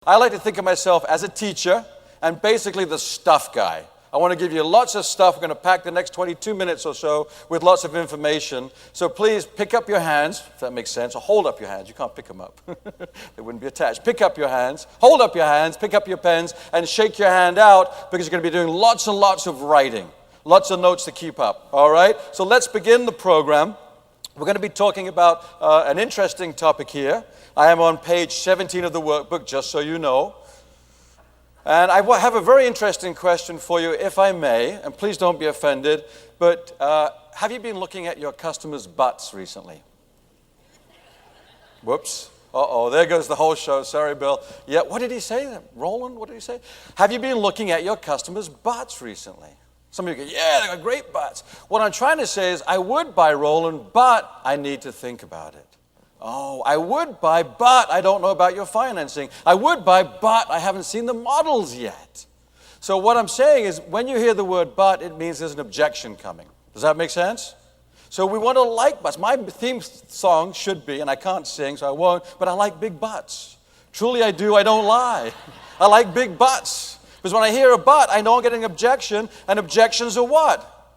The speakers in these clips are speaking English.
I like to think of myself as a teacher and basically the stuff guy. I want to give you lots of stuff. We're going to pack the next 22 minutes or so with lots of information. So please pick up your hands, if that makes sense, or hold up your hands. You can't pick them up. They wouldn't be attached. Pick up your hands, hold up your hands, pick up your pens, and shake your hand out because you're going to be doing lots and lots of writing, lots of notes to keep up. All right? So let's begin the program. We're going to be talking about an interesting topic here. I am on page 17 of the workbook, just so you know. And I have a very interesting question for you, if I may, and please don't be offended, but have you been looking at your customers' butts recently? Whoops. Uh-oh, there goes the whole show. Sorry, Bill. Yeah, what did he say? Roland, what did he say? Have you been looking at your customers' butts recently? Some of you go, yeah, they got great butts. What I'm trying to say is I would buy Roland, but I need to think about it. Oh, I would buy, but I don't know about your financing. I would buy, but I haven't seen the models yet. So what I'm saying is when you hear the word but, it means there's an objection coming. Does that make sense? So we want to like butts. My theme song should be, and I can't sing, so I won't, but I like big butts. Truly I do, I don't lie. I like big butts. Because when I hear a but, I know I'm getting an objection, and objections are what?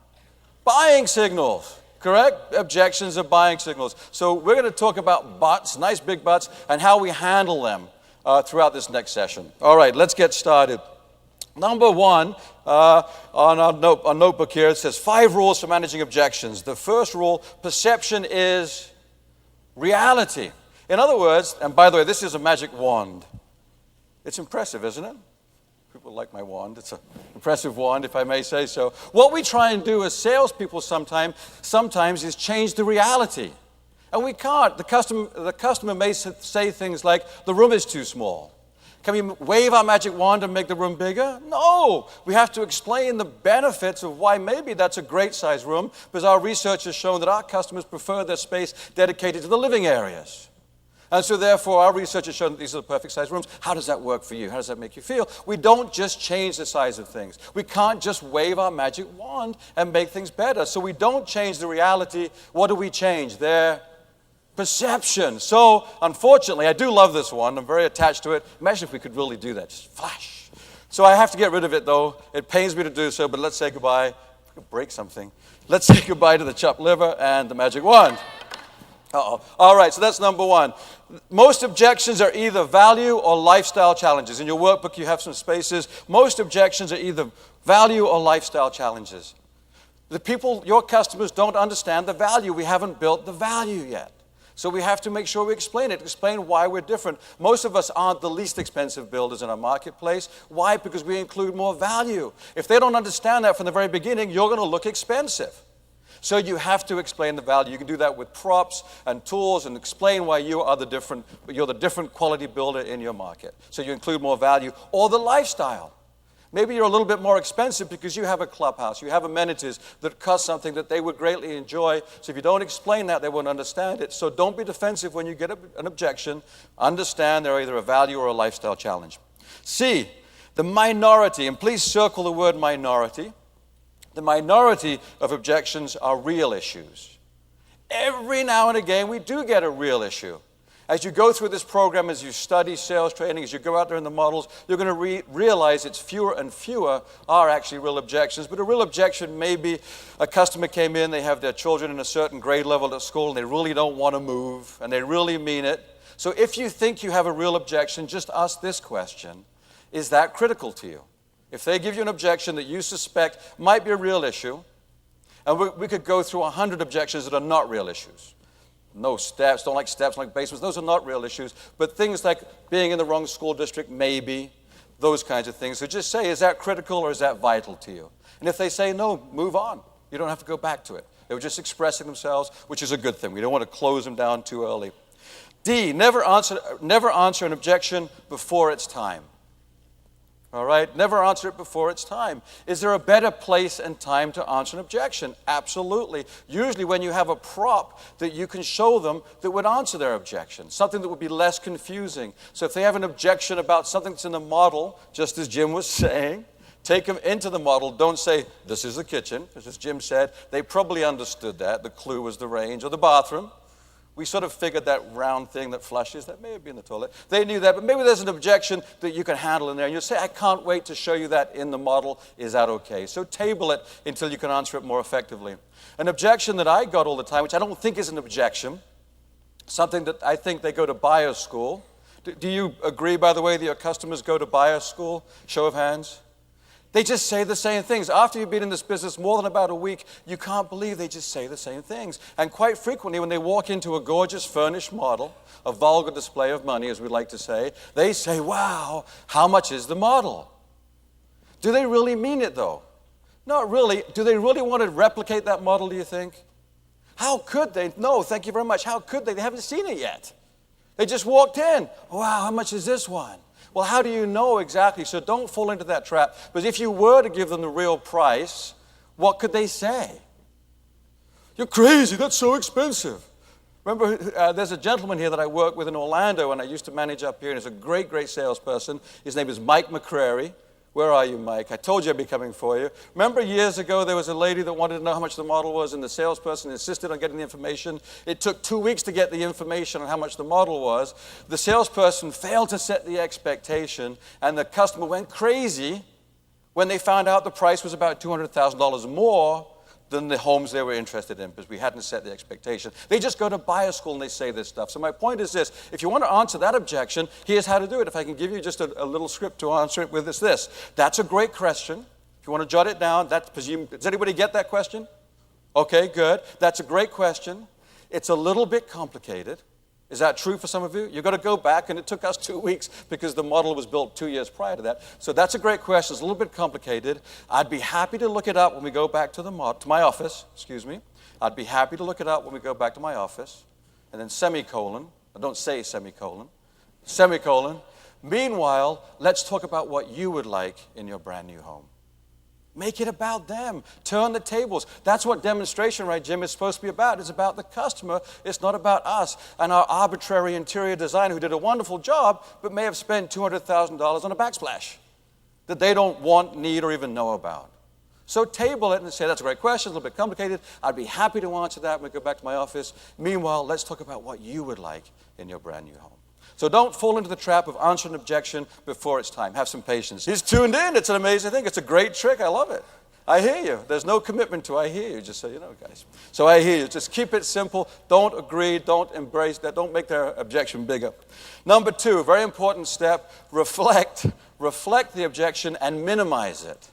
Buying signals. Correct? Objections are buying signals. So we're going to talk about butts, nice big butts, and how we handle them throughout this next session. All right, let's get started. Number one, on our notebook here, it says 5 rules for managing objections. The first rule, perception is reality. In other words, and by the way, this is a magic wand. It's impressive, isn't it? People like my wand. It's an impressive wand, if I may say so. What we try and do as salespeople sometimes is change the reality. And we can't. The customer may say things like, the room is too small. Can we wave our magic wand and make the room bigger? No. We have to explain the benefits of why maybe that's a great size room, because our research has shown that our customers prefer their space dedicated to the living areas. And so therefore, our research has shown that these are the perfect size rooms. How does that work for you? How does that make you feel? We don't just change the size of things. We can't just wave our magic wand and make things better. So we don't change the reality. What do we change? Their perception. So unfortunately, I do love this one. I'm very attached to it. Imagine if we could really do that. Just flash. So I have to get rid of it, though. It pains me to do so, but let's say goodbye. I could break something. Let's say goodbye to the chopped liver and the magic wand. Uh-oh. All right, so that's number one. Most objections are either value or lifestyle challenges. In your workbook, you have some spaces. Most objections are either value or lifestyle challenges. The people, your customers, don't understand the value. We haven't built the value yet. So we have to make sure we explain it, explain why we're different. Most of us aren't the least expensive builders in our marketplace. Why? Because we include more value. If they don't understand that from the very beginning, you're going to look expensive. So you have to explain the value. You can do that with props and tools and explain why you're the different quality builder in your market. So you include more value. Or the lifestyle. Maybe you're a little bit more expensive because you have a clubhouse. You have amenities that cost something that they would greatly enjoy. So if you don't explain that, they won't understand it. So don't be defensive when you get an objection. Understand they're either a value or a lifestyle challenge. C, the minority. And please circle the word minority. The minority of objections are real issues. Every now and again, we do get a real issue. As you go through this program, as you study sales training, as you go out there in the models, you're going to realize it's fewer and fewer are actually real objections. But a real objection may be a customer came in, they have their children in a certain grade level at school, and they really don't want to move, and they really mean it. So if you think you have a real objection, just ask this question. Is that critical to you? If they give you an objection that you suspect might be a real issue, and we could go through 100 objections that are not real issues. No steps, don't like basements, those are not real issues. But things like being in the wrong school district, maybe, those kinds of things. So just say, is that critical or is that vital to you? And if they say no, move on. You don't have to go back to it. They were just expressing themselves, which is a good thing. We don't want to close them down too early. D, never answer an objection before it's time. All right? Never answer it before it's time. Is there a better place and time to answer an objection? Absolutely. Usually when you have a prop that you can show them that would answer their objection, something that would be less confusing. So if they have an objection about something that's in the model, just as Jim was saying, take them into the model. Don't say, this is the kitchen, as Jim said. They probably understood that. The clue was the range or the bathroom. We sort of figured that round thing that flushes, that may have been the toilet. They knew that, but maybe there's an objection that you can handle in there. And you'll say, I can't wait to show you that in the model. Is that okay? So table it until you can answer it more effectively. An objection that I got all the time, which I don't think is an objection, something that I think they go to buyer school. Do you agree, by the way, that your customers go to buyer school? Show of hands. They just say the same things. After you've been in this business more than about a week, you can't believe they just say the same things. And quite frequently, when they walk into a gorgeous furnished model, a vulgar display of money, as we like to say, they say, wow, how much is the model? Do they really mean it, though? Not really. Do they really want to replicate that model, do you think? How could they? No, thank you very much. How could they? They haven't seen it yet. They just walked in. Wow, how much is this one? Well, how do you know exactly? So don't fall into that trap. But if you were to give them the real price, what could they say? You're crazy. That's so expensive. Remember, there's a gentleman here that I work with in Orlando, and I used to manage up here, and he's a great, great salesperson. His name is Mike McCrary. Where are you, Mike? I told you I'd be coming for you. Remember years ago there was a lady that wanted to know how much the model was, and the salesperson insisted on getting the information. It took 2 weeks to get the information on how much the model was. The salesperson failed to set the expectation, and the customer went crazy when they found out the price was about $200,000 more than the homes they were interested in, because we hadn't set the expectation. They just go to buyer school and they say this stuff. So my point is this: if you want to answer that objection, here's how to do it. If I can give you just a little script to answer it with, is this. That's a great question. If you want to jot it down, does anybody get that question? Okay, good. That's a great question. It's a little bit complicated. Is that true for some of you? You've got to go back, and it took us 2 weeks because the model was built 2 years prior to that. So that's a great question. It's a little bit complicated. I'd be happy to look it up when we go back to my office. I'd be happy to look it up when we go back to my office. And then semicolon. I don't say semicolon. Semicolon. Meanwhile, let's talk about what you would like in your brand new home. Make it about them. Turn the tables. That's what demonstration, right, Jim, is supposed to be about. It's about the customer. It's not about us and our arbitrary interior designer who did a wonderful job but may have spent $200,000 on a backsplash that they don't want, need, or even know about. So table it and say, that's a great question, a little bit complicated. I'd be happy to answer that when we go back to my office. Meanwhile, let's talk about what you would like in your brand new home. So don't fall into the trap of answering an objection before it's time. Have some patience. He's tuned in. It's an amazing thing. It's a great trick. I love it. I hear you. There's no commitment to I hear you, just so you know, guys. So I hear you. Just keep it simple. Don't agree. Don't embrace that. Don't make their objection bigger. Number 2, very important step, reflect. Reflect the objection and minimize it.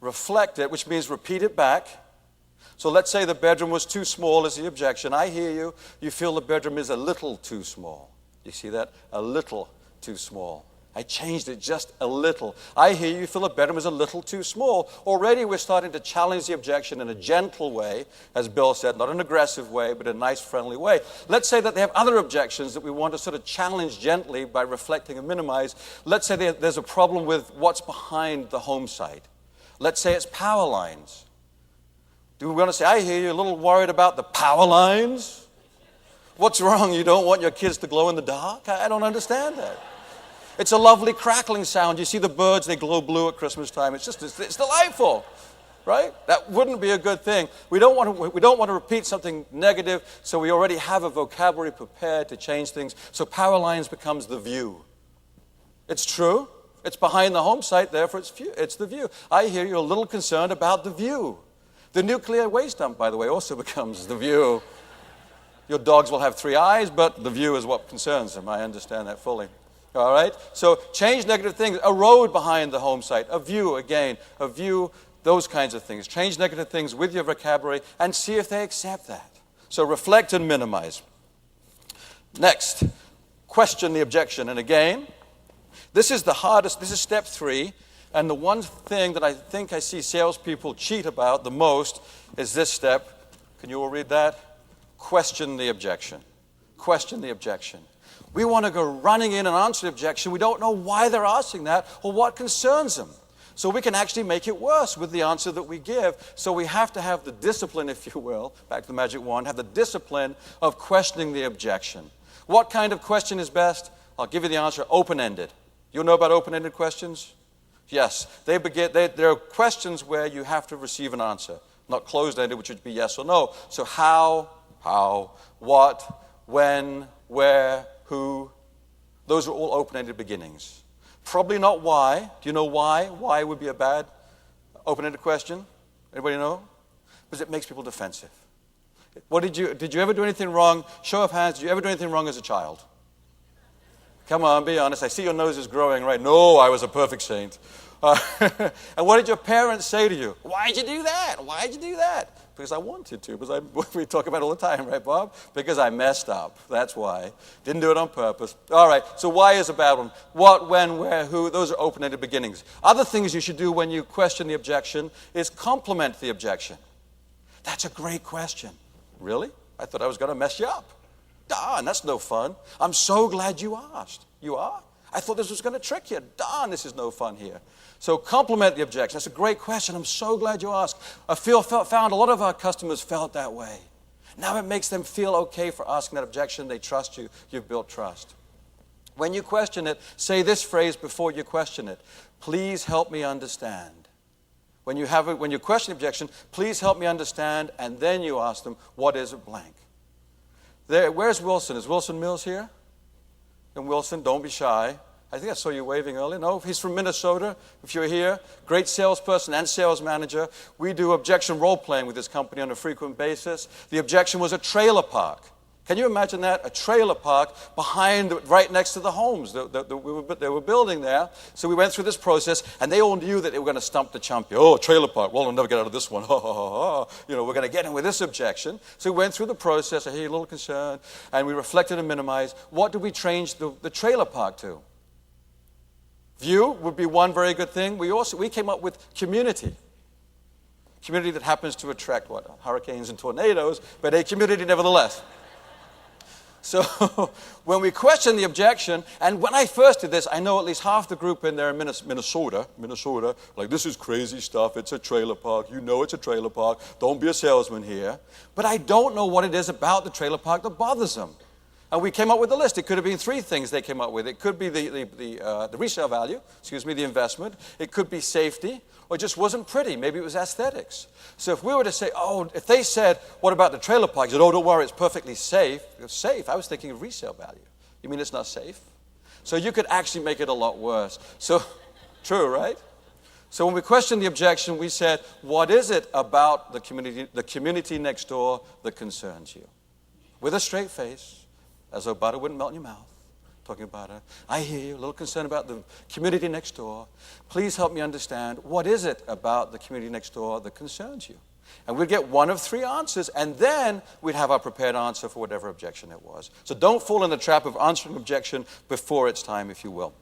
Reflect it, which means repeat it back. So let's say the bedroom was too small as the objection. I hear you. You feel the bedroom is a little too small. You see that? A little too small. I changed it just a little. I hear you feel the bedroom is a little too small. Already we're starting to challenge the objection in a gentle way, as Bill said, not an aggressive way, but a nice, friendly way. Let's say that they have other objections that we want to sort of challenge gently by reflecting and minimize. Let's say there's a problem with what's behind the home site. Let's say it's power lines. Do we want to say, I hear you, a little worried about the power lines? What's wrong? You don't want your kids to glow in the dark? I don't understand that. It's a lovely crackling sound. You see the birds, they glow blue at Christmas time. It's delightful, right? That wouldn't be a good thing. We don't want to repeat something negative, so we already have a vocabulary prepared to change things. So power lines becomes the view. It's true. It's behind the home site, therefore it's the view. I hear you're a little concerned about the view. The nuclear waste dump, by the way, also becomes the view. Your dogs will have 3 eyes, but the view is what concerns them. I understand that fully. All right? So change negative things. A road behind the home site. A view, again. A view, those kinds of things. Change negative things with your vocabulary and see if they accept that. So reflect and minimize. Next, question the objection. And again, this is the hardest. This is step 3. And the one thing that I think I see salespeople cheat about the most is this step. Can you all read that? Question the objection. Question the objection. We want to go running in and answer the objection. We don't know why they're asking that or what concerns them. So we can actually make it worse with the answer that we give. So we have to have the discipline, if you will, back to the magic wand, have the discipline of questioning the objection. What kind of question is best? I'll give you the answer, open-ended. You know about open-ended questions? Yes. There are questions where you have to receive an answer, not closed-ended, which would be yes or no. So how how, what, when, where, who. Those are all open-ended beginnings. Probably not why. Do you know why? Why would be a bad open-ended question? Anybody know? Because it makes people defensive. Did you ever do anything wrong? Show of hands, did you ever do anything wrong as a child? Come on, be honest. I see your nose is growing, right? No, I was a perfect saint. And what did your parents say to you? Why'd you do that? Why'd you do that? Because I wanted to. Because we talk about it all the time, right, Bob? Because I messed up. That's why. Didn't do it on purpose. All right, so why is a bad one? What, when, where, who? Those are open-ended beginnings. Other things you should do when you question the objection is compliment the objection. That's a great question. Really? I thought I was going to mess you up. Darn, that's no fun. I'm so glad you asked. You are? I thought this was going to trick you. Darn, this is no fun here. So compliment the objection. That's a great question. I'm so glad you asked. Found a lot of our customers felt that way. Now it makes them feel okay for asking that objection. They trust you. You've built trust. When you question it, say this phrase before you question it. Please help me understand. When you question the objection, please help me understand, and then you ask them, what is a blank? Where's Wilson? Is Wilson Mills here? And Wilson, don't be shy. I think I saw you waving earlier. No, he's from Minnesota. If you're here, great salesperson and sales manager. We do objection role-playing with this company on a frequent basis. The objection was a trailer park. Can you imagine that? A trailer park right next to the homes that they were building there. So we went through this process, and they all knew that they were going to stump the champion. Oh, trailer park. Well, we'll never get out of this one. We're going to get in with this objection. So we went through the process. I hear a little concern, and we reflected and minimized. What did we change the trailer park to? View would be one very good thing. We came up with community. Community that happens to attract hurricanes and tornadoes, but a community nevertheless. So when we question the objection, and when I first did this, I know at least half the group in there in Minnesota, like, this is crazy stuff. It's a trailer park. You know it's a trailer park. Don't be a salesman here. But I don't know what it is about the trailer park that bothers them. And we came up with a list. It could have been three things they came up with. It could be the resale value, the investment. It could be safety, or it just wasn't pretty. Maybe it was aesthetics. So if we were to say, if they said, what about the trailer park? You said, don't worry, it's perfectly safe. It's safe. I was thinking of resale value. You mean it's not safe? So you could actually make it a lot worse. So, true, right? So when we questioned the objection, we said, what is it about the community next door that concerns you? With a straight face, as though butter wouldn't melt in your mouth. Talking about it. I hear you, a little concerned about the community next door. Please help me understand, what is it about the community next door that concerns you? And we'd get one of three answers, and then we'd have our prepared answer for whatever objection it was. So don't fall in the trap of answering objection before it's time, if you will.